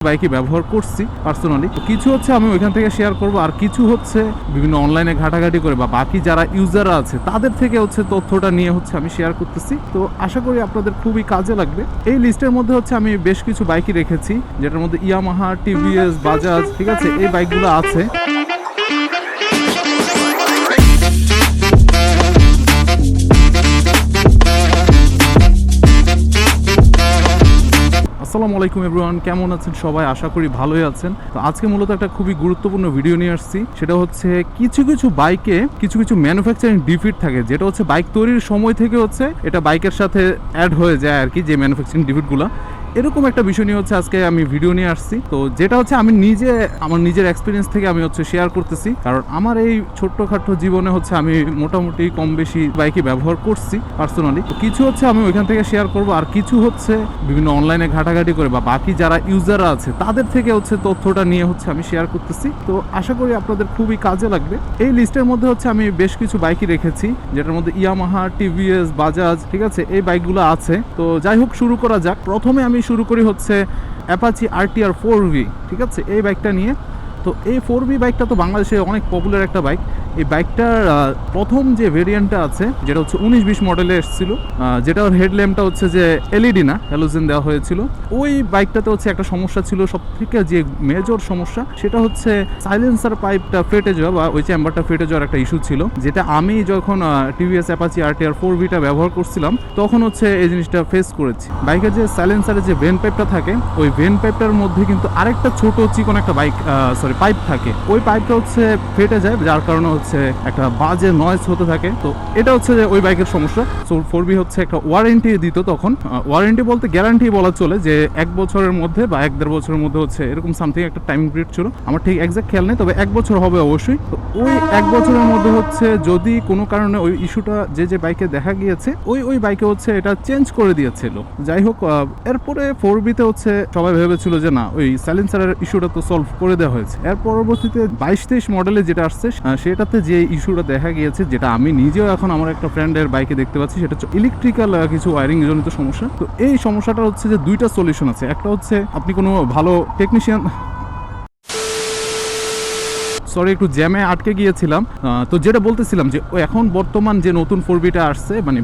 বাইকে ব্যবহার করছি পার্সোনালি। কিছু হচ্ছে আমি ওইখান থেকে শেয়ার করব, আর কিছু হচ্ছে বিভিন্ন অনলাইনে ঘাটাঘাটি করে বা বাকি যারা ইউজাররা আছে তাদের থেকে হচ্ছে তথ্যটা নিয়ে হচ্ছে আমি শেয়ার করতেছি। তো আশা করি আপনাদের খুবই কাজে লাগবে। এই লিস্টের মধ্যে হচ্ছে আমি বেশ কিছু বাইকই রেখেছি, যেটার মধ্যে ইয়ামাহা, টিভিএস, বাজাজ, ঠিক আছে, এই বাইকগুলো আছে। আসসালামু আলাইকুম এভরিওয়ান, কেমন আছেন সবাই? আশা করি ভালোই আছেন। তো আজকে মূলত একটা খুবই গুরুত্বপূর্ণ ভিডিও নিয়ে আসছি। সেটা হচ্ছে কিছু বাইকে কিছু ম্যানুফ্যাকচারিং ডিফিট থাকে, যেটা হচ্ছে বাইক তৈরির সময় থেকে হচ্ছে এটা বাইকের সাথে অ্যাড হয়ে যায় আর কি, যে ম্যানুফ্যাকচারিং ডিফিটগুলো। এরকম একটা বিষয় নিয়ে হচ্ছে আজকে আমি ভিডিও নিয়ে আসছি। তো যেটা হচ্ছে আমি আমার নিজের এক্সপিরিয়েন্স থেকে আমি হচ্ছে শেয়ার করতেছি, কারণ আমার এই ছোট্টখাটো জীবনে হচ্ছে আমি মোটামুটি কম বেশি বাইকই ব্যবহার করছি পার্সোনালি। কিছু হচ্ছে আমি ওইখান থেকে শেয়ার করব, আর কিছু হচ্ছে বিভিন্ন অনলাইনে ঘাটাঘাটি করে বা বাকি যারা ইউজাররা আছে তাদের থেকে হচ্ছে তথ্যটা নিয়ে হচ্ছে আমি শেয়ার করতেছি। তো আশা করি আপনাদের খুবই কাজে লাগবে। এই লিস্টের মধ্যে হচ্ছে আমি বেশ কিছু বাইকই রেখেছি, যেটার মধ্যে ইয়ামাহা, টিভিএস, বাজাজ, ঠিক আছে, এই বাইকগুলো আছে। তো যাই হোক, শুরু করা যাক। প্রথমে আমি শুরু করি হচ্ছে অ্যাপাচি RTR 4V, ঠিক আছে, এই বাইকটা নিয়ে। তো এই 4V বাইকটা তো বাংলাদেশে অনেক পপুলার একটা বাইক। এই বাইকটার প্রথম যে ভেরিয়েন্টটা আছে, যেটা হচ্ছে 19-20 মডেলে এসেছিল, যেটার হেডল্যাম্পটা হচ্ছে যে এলইডি না, হ্যালোজেন দেওয়া হয়েছিল। ওই বাইকটাতে হচ্ছে একটা সমস্যা ছিল, সব থেকে যে মেজর সমস্যা, সেটা হচ্ছে সাইলেন্সার পাইপটা ফেটে যাওয়া বা ওই চেম্বারটা ফেটে যাওয়ার একটা ইস্যু ছিল, যেটা আমি যখন টিভিএস অ্যাপাচি RTR 4Vটা ব্যবহার করছিলাম তখন হচ্ছে এই জিনিসটা ফেস করেছি। বাইকের যে সাইলেন্সারের যে ভেন পাইপটা থাকে, ওই ভেন পাইপটার মধ্যে কিন্তু আরেকটা ছোট চিকন একটা পাইপ থাকে। ওই পাইপটা হচ্ছে ফেটে যায়, যার কারণে হচ্ছে একটা বাজে নয়েজ হতে থাকে। তো এটা হচ্ছে যে ওই বাইকের সমস্যা। সো 4V হচ্ছে একটা ওয়ারেন্টি দিত তখন, ওয়ারেন্টি বলতে গ্যারান্টি বলা চলে, যে 1 বছরের মধ্যে বা 1-1.5 বছরের মধ্যে হচ্ছে এরকম সামথিং একটা টাইম পিরিয়ড ছিল, আমার ঠিক এক্সাক্ট খেয়াল নেই, তবে 1 বছর হবে অবশ্যই। তো ওই 1 বছরের মধ্যে হচ্ছে যদি কোনো কারণে ওই ইস্যুটা যে বাইকে দেখা গিয়েছে, ওই বাইকে হচ্ছে এটা চেঞ্জ করে দিয়েছিল। যাই হোক, এরপরে 4Vতে হচ্ছে সবাই ভেবেছিল যে না, ওই সাইলেন্সারের ইস্যুটা তো সলভ করে দেওয়া হয়েছে। এর পরবর্তীতে 22-23 মডেলে যেটা আসছে, সেটাতে যে ইস্যুটা দেখা গিয়েছে, যেটা আমি নিজেও এখন আমার একটা ফ্রেন্ডের বাইকে দেখতে পাচ্ছি, সেটা হচ্ছে ইলেকট্রিক্যাল কিছু ওয়ারিং জনিত সমস্যা। তো এই সমস্যাটা হচ্ছে যে দুইটা সলিউশন আছে। একটা হচ্ছে আপনি কোনো ভালো টেকনিশিয়ান, সরি একটু জ্যামে আটকে গিয়েছিলাম। তো যেটা বলতেছিলাম, যে এখন বর্তমান যে নতুন 4Vটা আসছে, মানে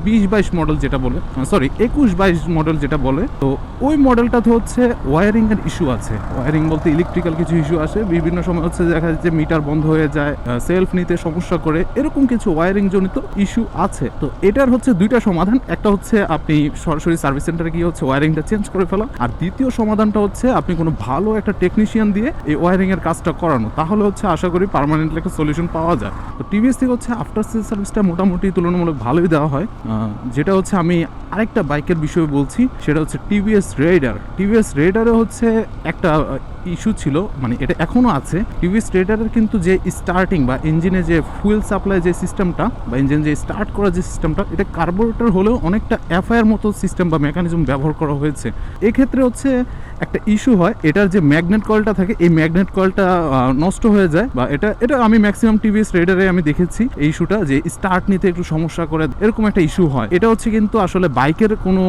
20-22 মডেল যেটা বলে, সরি 21-22 মডেল যেটা বলে, তো ওই মডেলটাতে হচ্ছে ওয়ারিং এর ইস্যু আছে। ওয়ারিং বলতে ইলেকট্রিক্যাল কিছু ইস্যু আসে, বিভিন্ন সময় হচ্ছে দেখা যাচ্ছে মিটার বন্ধ হয়ে যায়, সেলফ নিতে সমস্যা করে, এরকম কিছু ওয়ারিং জনিত ইস্যু আছে। তো এটার হচ্ছে দুইটা সমাধান। একটা হচ্ছে আপনি সরাসরি সার্ভিস সেন্টারে গিয়ে হচ্ছে ওয়ারিংটা চেঞ্জ করে ফেলা, আর দ্বিতীয় সমাধানটা হচ্ছে আপনি কোনো ভালো একটা টেকনিশিয়ান দিয়ে এই ওয়ারিং এর কাজটা করানো। তাহলে হচ্ছে আশা করি পার্মানেন্টলি একটা সলিউশন পাওয়া যায়। তো টিভিএস থেকে হচ্ছে আফটার সেল সার্ভিসটা মোটামুটি তুলনামূলক ভালোই দেওয়া হয়। যেটা হচ্ছে আমি আরেকটা বাইকের বিষয়ে বলছি, সেটা হচ্ছে টিভিএস রেইডার। টিভিএস রেইডারে হচ্ছে একটা ইস্যু ছিল, মানে এটা এখনো আছে। টিভিএস রেইডারের কিন্তু যে স্টার্টিং বা ইঞ্জিনে যে ফুয়েল সাপ্লাই যে সিস্টেমটা বা ইঞ্জিন যে স্টার্ট করার যে সিস্টেমটা, এটা কার্বোরেটর হলেও অনেকটা এফআইআর মতো সিস্টেম বা মেকানিজম ব্যবহার করা হয়েছে। এক্ষেত্রে হচ্ছে একটা ইস্যু হয়, এটার যে ম্যাগনেট কয়েলটা থাকে, এই ম্যাগনেট কয়েলটা নষ্ট হয়ে যায়, বা এটা আমি ম্যাক্সিমাম টিভিএস রেইডারে আমি দেখেছি এই ইস্যুটা, যে স্টার্ট নিতে একটু সমস্যা করে, এরকম একটা ইস্যু হয়। এটা হচ্ছে কিন্তু আসলে বাইকের কোনো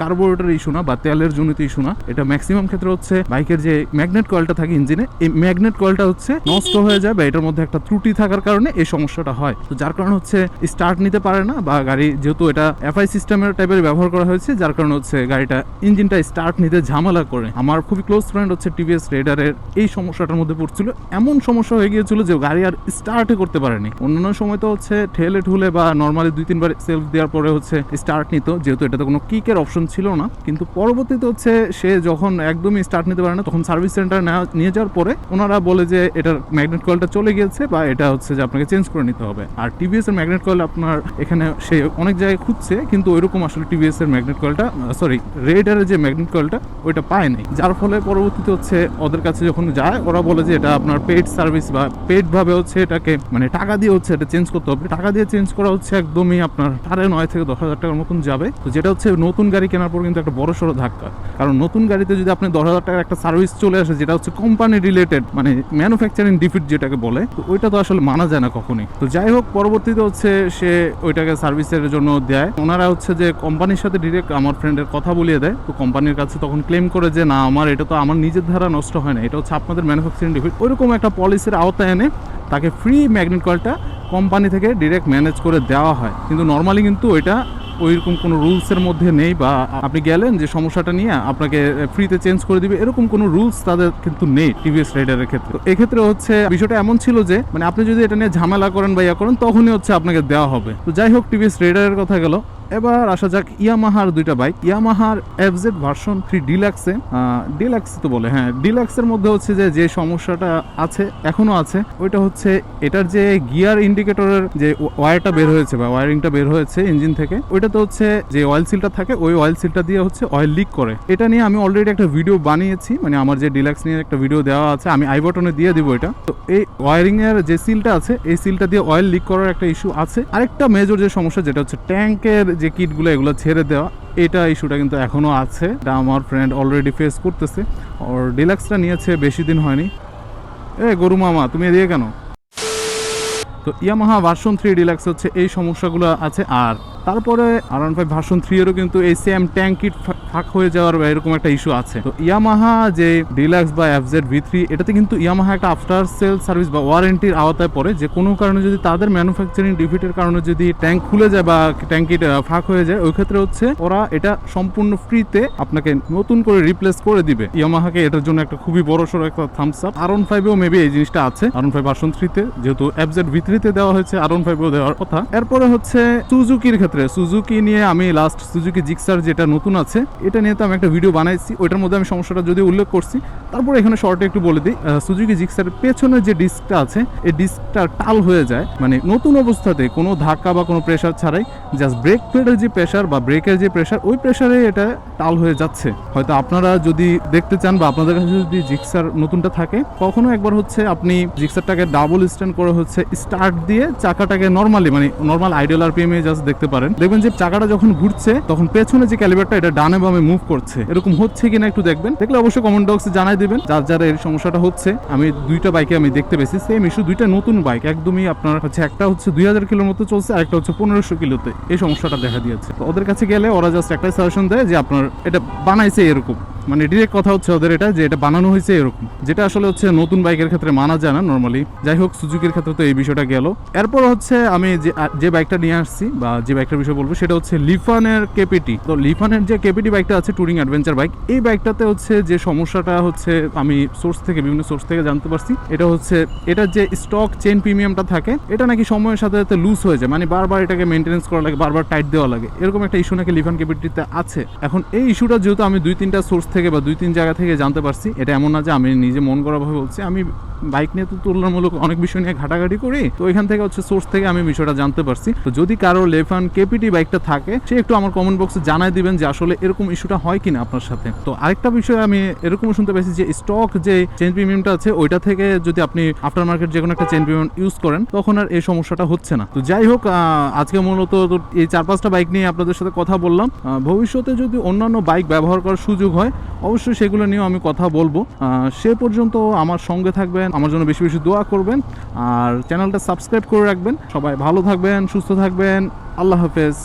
কার্বোরেটর ইস্যু না বা তেলের জনিত ইস্যু না, এটা ম্যাক্সিমাম ক্ষেত্রে হচ্ছে বাইকের যে ম্যাগনেট কয়েলটা থাকে ইঞ্জিনে, এই ম্যাগনেট কয়েলটা হচ্ছে নষ্ট হয়ে যায় বা এটার মধ্যে একটা ত্রুটি থাকার কারণে এই সমস্যাটা হয়। তো যার কারণে হচ্ছে স্টার্ট নিতে পারে না, বা গাড়ি যেহেতু এটা এফআই সিস্টেমের টাইপের ব্যবহার করা হয়েছে, যার কারণে হচ্ছে গাড়িটা ইঞ্জিনটা স্টার্ট নিতে ঝামেলা করে। আমার খুবই ক্লোজ ফ্রেন্ড হচ্ছে টিভিএস রেইডারের এই সমস্যাটার মধ্যে পড়ছিল। এমন সমস্যা হয়ে গিয়েছিল যে গাড়ি আর স্টার্টই করতে পারেনি। অন্যান্য সময় তো হচ্ছে ঠেলে ঠুলে বা নর্মালি 2-3 বার সেলফ দেওয়ার পরে হচ্ছে স্টার্ট নিত, যেহেতু এটাতে কোনো কিকের অপশন ছিল না। কিন্তু পরবর্তীতে হচ্ছে সে যখন একদমই স্টার্ট নিতে পারে না, তখন সার্ভিস সেন্টার নিয়ে যাওয়ার পরে ওনারা বলে যে এটার ম্যাগনেট কয়েলটা চলে গিয়েছে, বা এটা হচ্ছে যে আপনাকে চেঞ্জ করে নিতে হবে। আর টিভিএস এর ম্যাগনেট কয়েল আপনার এখানে সে অনেক জায়গায় খুঁজছে, কিন্তু ওইরকম আসলে টিভিএস এর ম্যাগনেট কয়েলটা, সরি রেইডারের যে ম্যাগনেট কয়েলটা, ওইটা পায় নাই। যার ফলে পরবর্তীতে হচ্ছে ওদের কাছে যখন যায় ওরা বলে যে এটা আপনার পেইড সার্ভিস বা পেইড ভাবে হচ্ছে এটাকে মানে টাকা দিয়ে হচ্ছে এটা চেঞ্জ করতে হবে। টাকা দিয়ে চেঞ্জ করা হচ্ছে একদমই আপনার 9.5 থেকে 10,000 টাকার মতন যাবে। তো যেটা হচ্ছে নতুন গাড়ি কেনার পর কিন্তু একটা বড় সড়ো ধাক্কা, কারণ নতুন গাড়িতে যদি আপনি 10,000 টাকার একটা সার্ভিস চলে আসে যেটা হচ্ছে কোম্পানি রিলেটেড মানে ম্যানুফ্যাকচারিং ডিফিট যেটাকে বলে, তো ওইটা তো আসলে মানা যায় না কখনোই। তো যাই হোক পরবর্তীতে হচ্ছে সে ওইটাকে সার্ভিসের জন্য দেয়, ওনারা হচ্ছে যে কোম্পানির সাথে ডিরেক্ট আমার ফ্রেন্ডের কথা বলিয়ে দেয়। তো কোম্পানির কাছে তখন ক্লেম করে যে না আমার এটা তো আমার নিজের ধারা নষ্ট হয় না, এটা হচ্ছে আপনাদের ম্যানুফ্যাকচারিং ডিফিট। ওইরকম একটা পলিসির আওতায় এনে তাকে ফ্রি ম্যাগনেট কয়েলটা কোম্পানি থেকে ডিরেক্ট ম্যানেজ করে দেওয়া হয়। কিন্তু নর্মালি কিন্তু ওইটা ওইরকম কোনো রুলসের মধ্যে নেই, বা আপনি গেলেন যে সমস্যাটা নিয়ে আপনাকে ফ্রিতে চেঞ্জ করে দিবে এরকম কোনো রুলস তাদের কিন্তু নেই টিভিএস রাইডারের ক্ষেত্রে। তো এক্ষেত্রে হচ্ছে বিষয়টা এমন ছিল যে মানে আপনি যদি এটা নিয়ে ঝামেলা করেন বা ইয়া করেন তখনই হচ্ছে আপনাকে দেওয়া হবে। তো যাই হোক টিভিএস রাইডারের কথা গেল, এবার আসা যাক ইয়ামাহার দুইটা বাইক। ইয়ামাহার এফজেড ভার্সন 3 ডিলাক্সে, ডিলাক্স তো বলে, হ্যাঁ ডিলাক্সের মধ্যে হচ্ছে যে সমস্যাটা আছে এখনো আছে ওইটা হচ্ছে এটার যে গিয়ার ইন্ডিকেটরের যে ওয়্যারটা বের হয়েছে বা ওয়্যারিংটা বের হয়েছে ইঞ্জিন থেকে, ওইটাতে হচ্ছে যে অয়েল সিলটা থাকে ওই অয়েল সিলটা দিয়ে হচ্ছে অয়েল লিক করে। এটা নিয়ে আমি অলরেডি একটা ভিডিও বানিয়েছি, মানে আমার যে ডিলাক্স নিয়ে একটা ভিডিও দেওয়া আছে, আমি আই বাটনে দিয়ে দিব এটা। তো এই ওয়্যারিং এর যে সিলটা আছে এই সিলটা দিয়ে অয়েল লিক করার একটা ইস্যু আছে। আরেকটা মেজর যে সমস্যা যেটা হচ্ছে ট্যাঙ্কের যে কিটগুলো এগুলো ছেড়ে দেওয়া, এটা ইস্যুটা কিন্তু এখনো আছে। এটা আমার ফ্রেন্ড অলরেডি ফেস করতেছে। আর ডিলাক্সটা নিয়েছে বেশি দিন হয়নি। গরু মামা তুমি এদিকে কেন? তো ইয়ামাহা ভার্সন 3 ডিলাক্স হচ্ছে এই সমস্যাগুলো আছে। আর তারপরে R15 ভার্সন 3 এরও কিন্তু এই সেম ট্যাঙ্ক কিট ফাঁক হয়ে যাওয়ার বা এরকম একটা ইস্যু আছে। তো ইয়ামাহা যে ডিলাক্স বা এফজেড V3 এটাতে কিন্তু ইয়ামাহা একটা আফটার সেল সার্ভিস বা ওয়ারেন্টির আওতায় পড়ে, যে কোনো কারণে যদি তাদের ম্যানুফ্যাকচারিং ডিফিটের কারণে যদি ট্যাঙ্ক খুলে যায় বা ট্যাঙ্ক কিট ফাঁক হয়ে যায়, ওই ক্ষেত্রে হচ্ছে ওরা এটা সম্পূর্ণ ফ্রিতে আপনাকে নতুন করে রিপ্লেস করে দিবে। ইয়ামাহাকে এটার জন্য একটা খুবই বড় সড়ো একটা থামস আপ। R15এও মেবি এই জিনিসটা আছে, R15 ভার্সন 3 তে, যেহেতু এফজেড V3 তে দেওয়া হয়েছে R15এও দেওয়ার কথা। এরপরে হচ্ছে সুজুকির ক্ষেত্রে, সুজুকি নিয়ে আমি লাস্ট সুজুকি জিক্সার যেটা নতুন আছে এটা নিয়ে তো আমি একটা ভিডিও বানাইছি, ওইটার মধ্যে আমি সমস্যাটা যদি উল্লেখ করছি। তারপরে এখানে শর্টে একটু বলে দিই, সুজুকি জিক্সার পেছনে যে ডিস্কটা আছে এই ডিস্কটা টাল হয়ে যায়, মানে নতুন অবস্থাতে কোনো ধাক্কা বা কোনো প্রেসার ছাড়াই জাস্ট ব্রেক প্যাডের যে প্রেসার বা ব্রেকের যে প্রেসার ওই প্রেসারে এটা টাল হয়ে যাচ্ছে। হয়তো আপনারা যদি দেখতে চান বা আপনাদের কাছে যদি জিক্সার নতুনটা থাকে, কখনো একবার হচ্ছে আপনি জিক্সারটাকে ডাবল স্ট্যান্ড করে হচ্ছে স্টার্ট দিয়ে চাকাটাকে নর্মালি মানে নর্মাল আইডিয়াল আরপিএমে জাস্ট দেখতে পারেন। দেখবেন যে চাকাটা যখন ঘুরছে তখন পেছনে যে ক্যালিবারটা এটা ডানে বামে মুভ করছে, এরকম হচ্ছে কিনা একটু দেখবেন। দেখলে অবশ্যই কমেন্ট বক্সে জানাই দিবেন যারা এই সমস্যাটা হচ্ছে। আমি দুইটা বাইকে আমি দেখতে পেয়েছি সেম ইস্যু, দুইটা নতুন বাইক একদমই আপনার হচ্ছে, একটা হচ্ছে 2000 কিলোর মতো চলছে আর একটা হচ্ছে 1500 কিলোতে এই সমস্যাটা দেখা দিয়েছে। তো ওদের কাছে গেলে ওরা জাস্ট একটাই সাজেশন দেয় যে আপনার এটা বানাইছে এরকম, মানে ডিরেক্ট কথা হচ্ছে ওদের এটা যে এটা বানানো হয়েছে এরকম, যেটা আসলে হচ্ছে নতুন বাইকের ক্ষেত্রে মানা যায় না নর্মালি। যাই হোক সুজুকির ক্ষেত্রে তো এই বিষয়টা গেল। এরপর হচ্ছে আমি যে বাইকটা নিয়ে আসছি বা যে বাইকটার বিষয় বলবো সেটা হচ্ছে লিফানের কেপিটি। তো লিফানের যে কেপিটি বাইকটা আছে টুরিং অ্যাডভেঞ্চার বাইক, এই বাইকটাতে হচ্ছে যে সমস্যাটা হচ্ছে আমি বিভিন্ন সোর্স থেকে জানতে পারছি, এটা হচ্ছে এটার যে স্টক চেইন প্রিমিয়ামটা থাকে এটা নাকি সময়ের সাথে সাথে লুজ হয়ে যায়, মানে বারবার এটাকে মেনটেন্স করা লাগে, বারবার টাইট দেওয়া লাগে, এরকম একটা ইস্যু নাকি লিফান কেপিটিতে আছে। এখন এই ইস্যুটা যেহেতু আমি 2-3টা সোর্স থেকে বা 2-3 জায়গা থেকে জানতে পারছি, এটা এমন না যে আমি নিজে মন করা ভাবে বলছি, আমি বাইক নিয়ে তো তুলনামূলক অনেক বিষয় নিয়ে ঘাটাঘাটি করি, তো এখান থেকে হচ্ছে সোর্স থেকে আমি বিষয়টা জানতে পারছি। তো যদি কারো লিফান কেপিটি বাইকটা থাকে সে একটু আমার কমেন্ট বক্সে জানাই দিবেন যে আসলে এরকম ইস্যুটা হয় কিনা আপনার সাথে। তো আরেকটা বিষয় আমি এরকম শুনতে পাইছি যে স্টক যে চেইন প্রিমিয়ামটা আছে ওইটা থেকে যদি আপনি আফটার মার্কেট যে কোনো একটা চেইন প্রিমিয়াম ইউজ করেন তখন আর এই সমস্যাটা হচ্ছে না। তো যাই হোক আজকে মূলত এই 4-5টা বাইক নিয়ে আপনাদের সাথে কথা বললাম। ভবিষ্যতে যদি অন্যান্য বাইক ব্যবহার করার সুযোগ হয় অবশ্যই সেগুলো নিয়েও আমি কথা বলবো। সে পর্যন্ত আমার সঙ্গে থাকবেন, আমার জন্য বেশি বেশি দোয়া করবেন আর চ্যানেলটা সাবস্ক্রাইব করে রাখবেন। সবাই ভালো থাকবেন, সুস্থ থাকবেন, আল্লাহ হাফেজ।